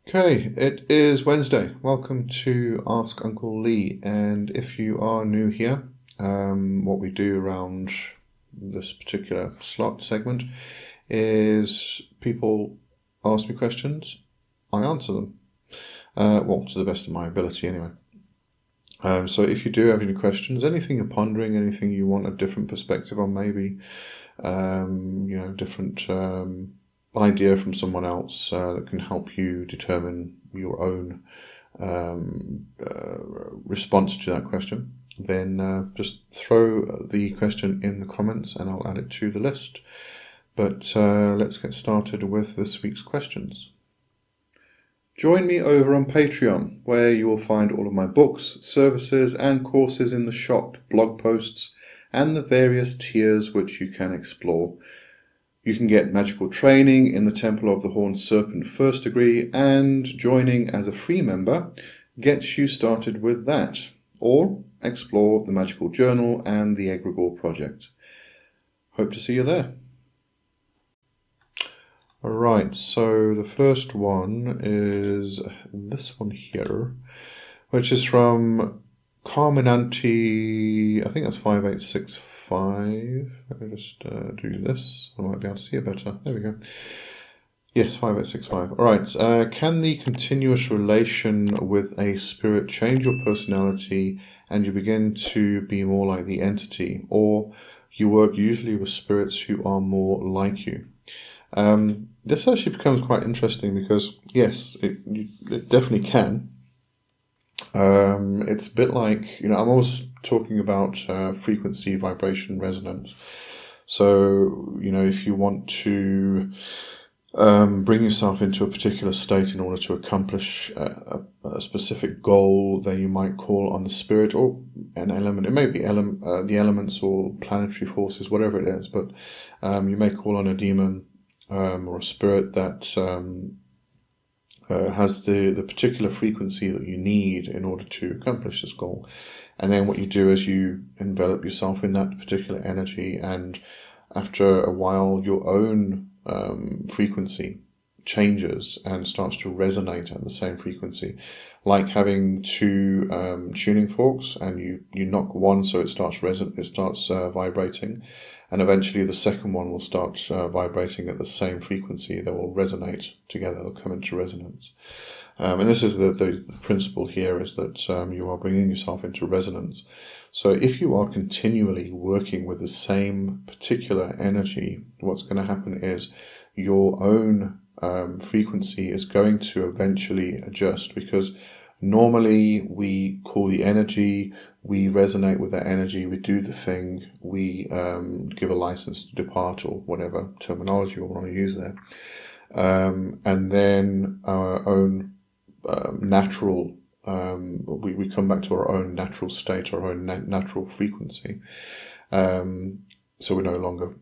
Okay, it is Wednesday. Welcome to Ask Uncle Lee. And if you are new here, what we do around this particular slot segment is people ask me questions, I answer them. Well, to the best of my ability anyway. So if you do have any questions, anything you're pondering, anything you want a different perspective on, maybe, different idea from someone else that can help you determine your own response to that question, then just throw the question in the comments and I'll add it to the list. But let's get started with this week's questions. Join me over on Patreon, where you will find all of my books, services and courses in the shop, blog posts, and the various tiers which you can explore. You can get magical training in the Temple of the Horned Serpent First Degree, and joining as a free member gets you started with that, or explore the Magical Journal and the Egregore Project. Hope to see you there. Alright, so the first one is this one here, which is from Carminanti, I think that's 5865. Let me just do this. I might be able to see it better. There we go. Yes, 5865. Alright, can the continuous relation with a spirit change your personality and you begin to be more like the entity, or you work usually with spirits who are more like you? This actually becomes quite interesting because, yes, it definitely can. It's a bit like, I'm always talking about frequency, vibration, resonance. So, if you want to bring yourself into a particular state in order to accomplish a specific goal, then you might call on the spirit or an element. It may be the elements or planetary forces, whatever it is, but you may call on a demon or a spirit that has the particular frequency that you need in order to accomplish this goal. And then what you do is you envelop yourself in that particular energy, and after a while your own frequency changes and starts to resonate at the same frequency, like having two tuning forks, and you knock one so it starts vibrating, and eventually the second one will start vibrating at the same frequency. They will resonate together, they'll come into resonance. And this is the principle here, is that you are bringing yourself into resonance. So if you are continually working with the same particular energy, what's going to happen is your own frequency is going to eventually adjust, because normally we call the energy, we resonate with that energy, we do the thing, we give a license to depart, or whatever terminology we want to use there. And then our own natural, we come back to our own natural state, our own natural frequency. So we're no longer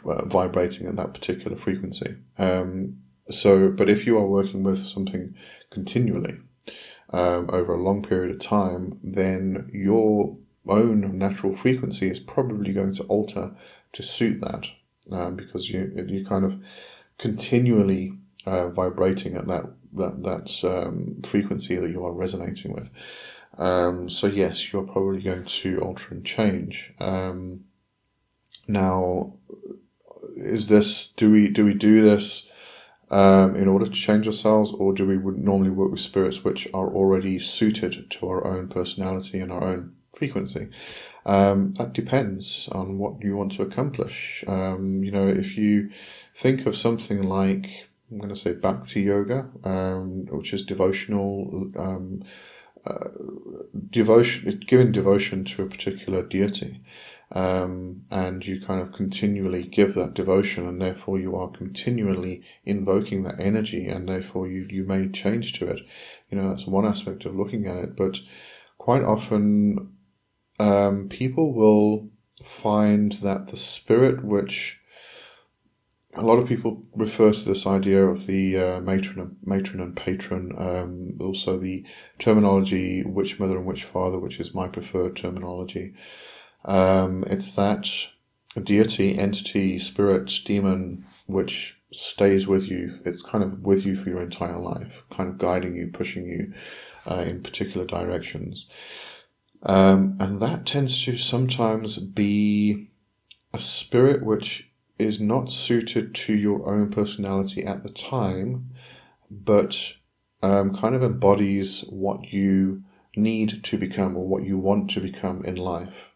vibrating at that particular frequency. But if you are working with something continually over a long period of time, then your own natural frequency is probably going to alter to suit that, because you kind of continually vibrating at that frequency that you are resonating with. So yes, you're probably going to alter and change. Now, do we do this in order to change ourselves, or do we normally work with spirits which are already suited to our own personality and our own frequency? That depends on what you want to accomplish. If you think of something like, I'm going to say, Bhakti Yoga, which is devotional, giving devotion to a particular deity. And you kind of continually give that devotion, and therefore you are continually invoking that energy, and therefore you may change to it. That's one aspect of looking at it. But quite often people will find that the spirit, which a lot of people refer to this idea of the matron and patron, also the terminology witch mother and witch father, which is my preferred terminology. It's that deity, entity, spirit, demon, which stays with you. It's kind of with you for your entire life, kind of guiding you, pushing you in particular directions. And that tends to sometimes be a spirit which is not suited to your own personality at the time, but kind of embodies what you need to become or what you want to become in life.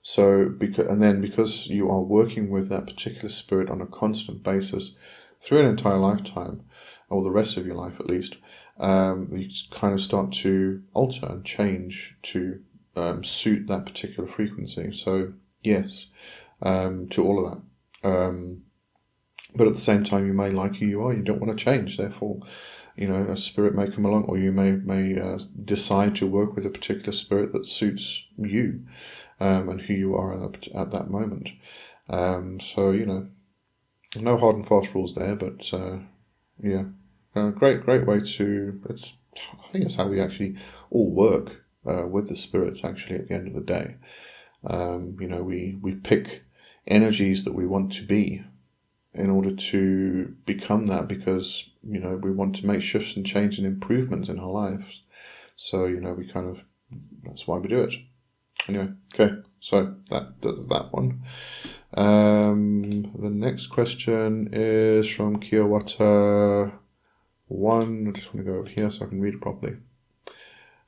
So, because you are working with that particular spirit on a constant basis through an entire lifetime, or the rest of your life at least, you kind of start to alter and change to suit that particular frequency. So, yes, to all of that. But at the same time, you may like who you are. You don't want to change. Therefore, a spirit may come along, or you may decide to work with a particular spirit that suits you and who you are at that moment. So no hard and fast rules there, but yeah, great way to. I think it's how we actually all work with the spirits. Actually, at the end of the day, we pick energies that we want to be in order to become that, because we want to make shifts and change and improvements in our lives. So we kind of, that's why we do it. Anyway, okay, so that does that one. The next question is from Kiawata 1. I just want to go over here so I can read it properly.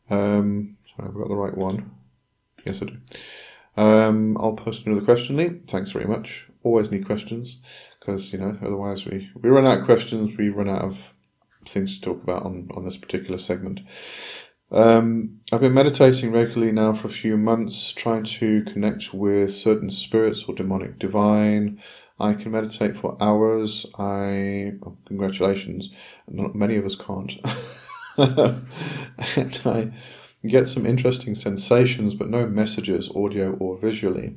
Sorry, I've got the right one. Yes, I do. I'll post another question, Lee. Thanks very much. Always need questions, because otherwise we run out of questions, we run out of things to talk about on this particular segment. I've been meditating regularly now for a few months, trying to connect with certain spirits or demonic divine. I can meditate for hours. Congratulations. Not many of us can't. And I get some interesting sensations, but no messages, audio or visually.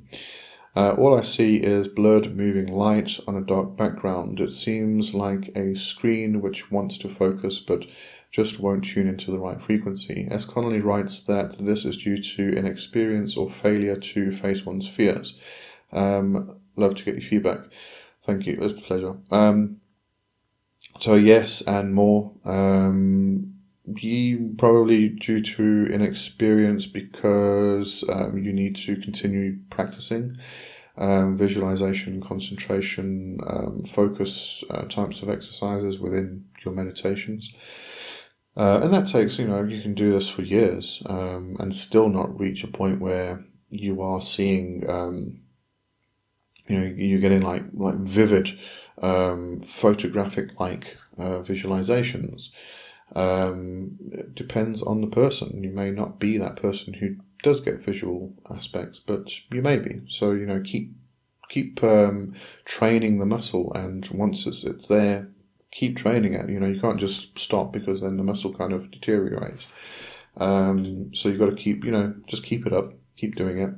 All I see is blurred moving light on a dark background. It seems like a screen which wants to focus but just won't tune into the right frequency. S. Connolly writes that this is due to inexperience or failure to face one's fears. Love to get your feedback. Thank you, it's a pleasure. So yes, and more. Probably due to inexperience, because you need to continue practicing visualization, concentration, focus types of exercises within your meditations. And that takes, you can do this for years and still not reach a point where you are seeing, you're getting like vivid, photographic-like visualizations. It depends on the person. You may not be that person who does get visual aspects, but you may be. So keep training the muscle, and once it's there, keep training it. You can't just stop, because then the muscle kind of deteriorates. So you've got to keep, just keep it up, keep doing it.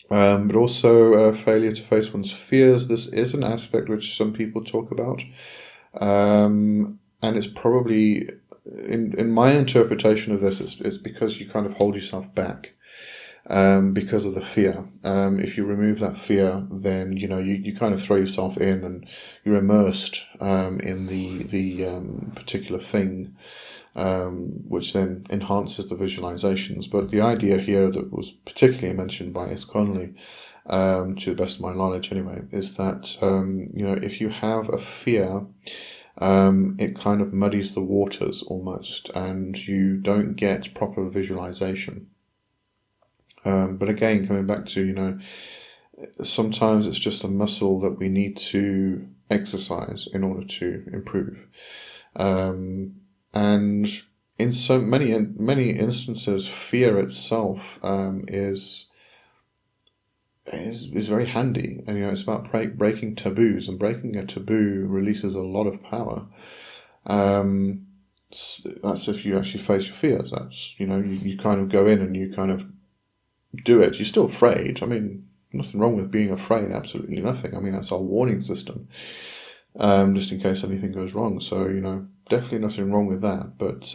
But also failure to face one's fears. This is an aspect which some people talk about. And it's probably, in my interpretation of this, it's because you kind of hold yourself back because of the fear. If you remove that fear, then you kind of throw yourself in, and you're immersed in the particular thing, which then enhances the visualizations. But the idea here that was particularly mentioned by S. Connolly, to the best of my knowledge anyway, is that if you have a fear, it kind of muddies the waters almost, and you don't get proper visualization. But again, coming back to, sometimes it's just a muscle that we need to exercise in order to improve. And in so many instances, fear itself is very handy, and it's about breaking taboos, and breaking a taboo releases a lot of power. That's if you actually face your fears. That's you kind of go in and you kind of do it. You're still afraid. I mean, nothing wrong with being afraid. Absolutely nothing. I mean, that's our warning system, just in case anything goes wrong. So definitely nothing wrong with that. But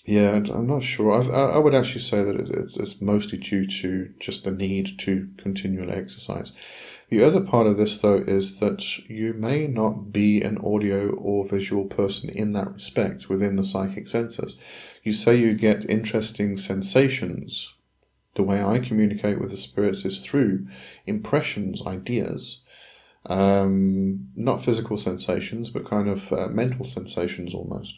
yeah, I'm not sure. I would actually say that it's mostly due to just the need to continually exercise. The other part of this, though, is that you may not be an audio or visual person in that respect within the psychic senses. You say you get interesting sensations. The way I communicate with the spirits is through impressions, ideas, not physical sensations, but kind of mental sensations almost.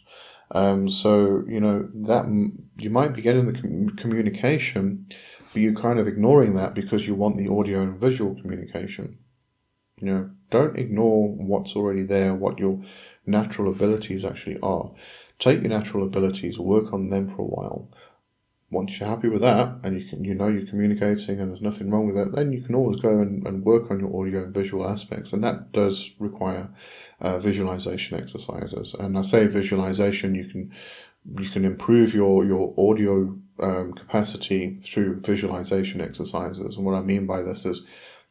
So, that you might be getting the communication, but you're kind of ignoring that because you want the audio and visual communication. Don't ignore what's already there, what your natural abilities actually are. Take your natural abilities, work on them for a while. Once you're happy with that, and you're communicating and there's nothing wrong with it, then you can always go and work on your audio and visual aspects, and that does require visualization exercises. And I say visualization, you can improve your audio capacity through visualization exercises. And what I mean by this is,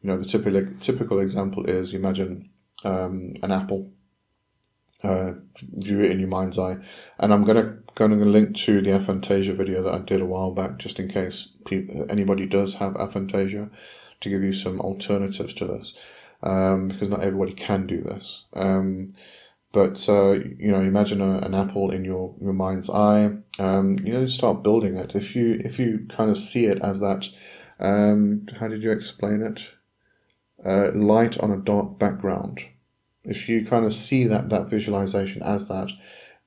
the typical example is, imagine an apple. View it in your mind's eye, and I'm going to link to the aphantasia video that I did a while back, just in case anybody does have aphantasia, to give you some alternatives to this, because not everybody can do this. But imagine an apple in your mind's eye. Start building it. If you kind of see it as that, how did you explain it? Light on a dark background. If you kind of see that visualization as that,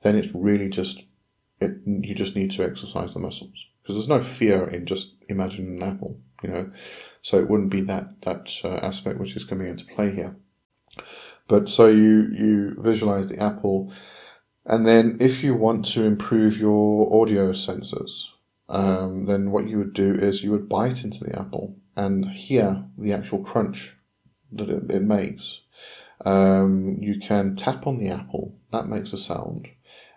then it's really you just need to exercise the muscles, because there's no fear in just imagining an apple, so it wouldn't be that aspect which is coming into play here. But so you visualize the apple, and then if you want to improve your audio senses, then what you would do is you would bite into the apple and hear the actual crunch that it makes. You can tap on the apple, that makes a sound,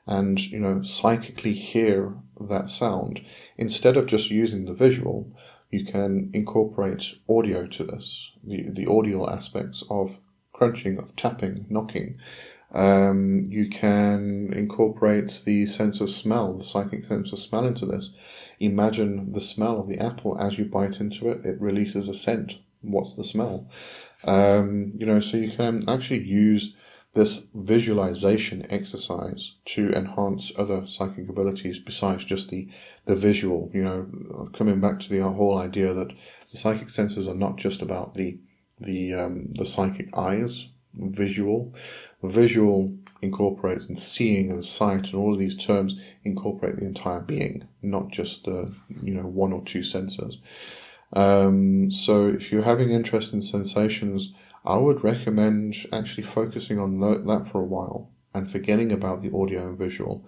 and psychically hear that sound. Instead of just using the visual, you can incorporate audio to this, the audio aspects of crunching, of tapping, knocking. You can incorporate the sense of smell, the psychic sense of smell into this. Imagine the smell of the apple as you bite into it. It releases a scent. What's the smell? So you can actually use this visualization exercise to enhance other psychic abilities besides just the visual. Coming back to the whole idea that the psychic senses are not just about the psychic eyes. Visual incorporates, and seeing and sight and all of these terms incorporate the entire being, not just one or two senses. So if you're having interest in sensations, I would recommend actually focusing on that for a while and forgetting about the audio and visual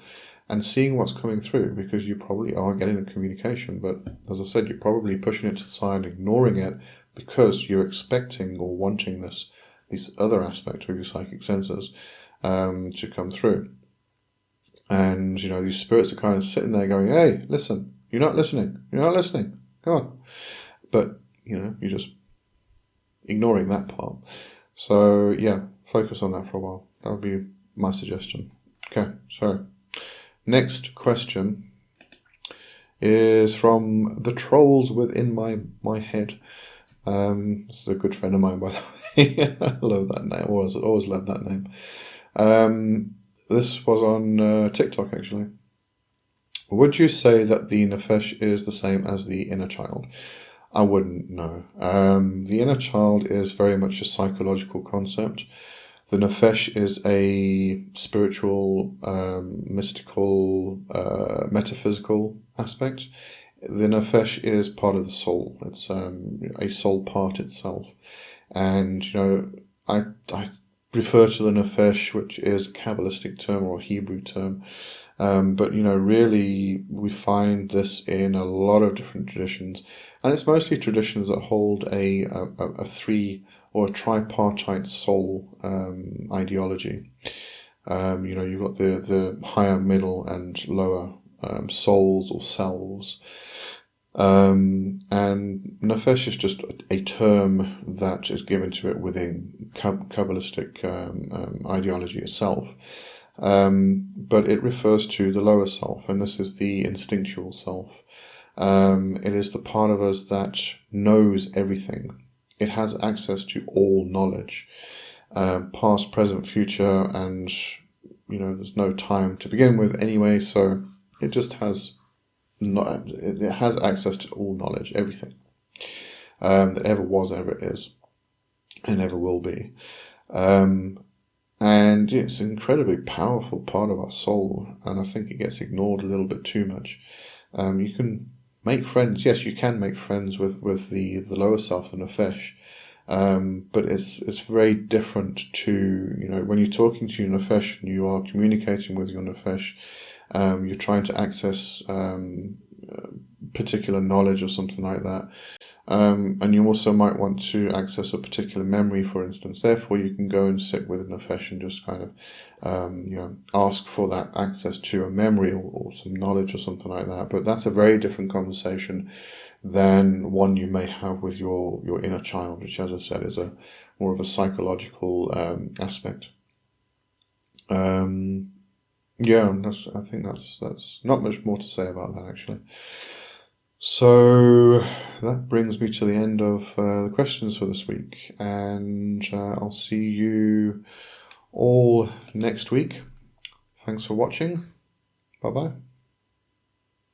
and seeing what's coming through, because you probably are getting a communication, but as I said, you're probably pushing it to the side, ignoring it, because you're expecting or wanting this other aspect of your psychic senses to come through. And these spirits are kind of sitting there going, hey, listen, you're not listening, come on. But you're just ignoring that part. So yeah, focus on that for a while. That would be my suggestion. Okay, so next question is from the trolls within my head. This is a good friend of mine, by the way. I love that name. Always loved that name. This was on TikTok, actually. Would you say that the Nefesh is the same as the inner child? I wouldn't know. The inner child is very much a psychological concept. The Nefesh is a spiritual, mystical, metaphysical aspect. The Nefesh is part of the soul. It's a soul part itself. And, I refer to the Nefesh, which is a Kabbalistic term or a Hebrew term. But really we find this in a lot of different traditions, and it's mostly traditions that hold a three or a tripartite soul ideology. You've got the higher, middle, and lower souls or selves. And Nefesh is just a term that is given to it within Kabbalistic ideology itself. But it refers to the lower self, and this is the instinctual self. It is the part of us that knows everything. it has access to all knowledge, past, present, future, and there's no time to begin with anyway, so it just has it has access to all knowledge, everything that ever was, ever is, and ever will be. And it's an incredibly powerful part of our soul, and I think it gets ignored a little bit too much. You can make friends. Yes, you can make friends with the lower self, the Nefesh, but it's very different to, when you're talking to your Nefesh and you are communicating with your Nefesh, you're trying to access particular knowledge or something like that. And you also might want to access a particular memory, for instance. Therefore, you can go and sit with an Nefesh and just kind of, ask for that access to a memory or some knowledge or something like that. But that's a very different conversation than one you may have with your inner child, which, as I said, is a more of a psychological aspect. Yeah, I think that's not much more to say about that, actually. So that brings me to the end of the questions for this week, and I'll see you all next week. Thanks for watching. Bye bye.